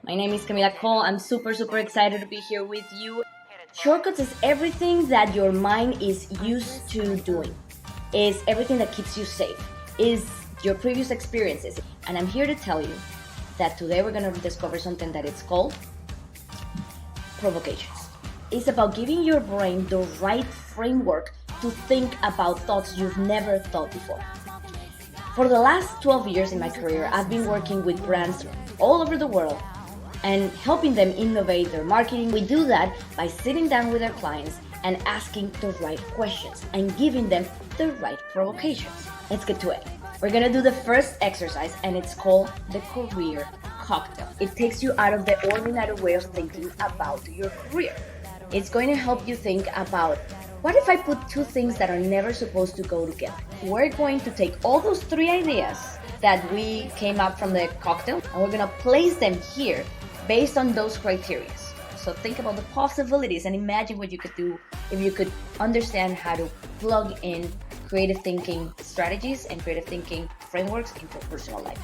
My name is Camila Cole. I'm super excited to be here with you. Shortcuts is everything that your mind is used to doing. Is everything that keeps you safe. Is your previous experiences. And I'm here to tell you that today we're going to discover something that it's called provocations. It's about giving your brain the right framework to think about thoughts you've never thought before. For the last 12 years in my career, I've been working with brands all over the world and helping them innovate their marketing. We do that by sitting down with our clients and asking the right questions and giving them the right provocations. Let's get to it. We're gonna do the first exercise, and it's called the career cocktail. It takes you out of the ordinary way of thinking about your career. It's going to help you think about, what if I put two things that are never supposed to go together? We're going to take all those three ideas that we came up from the cocktail, and we're gonna place them here based on those criteria. So think about the possibilities and imagine what you could do if you could understand how to plug in creative thinking strategies and creative thinking frameworks into your personal life.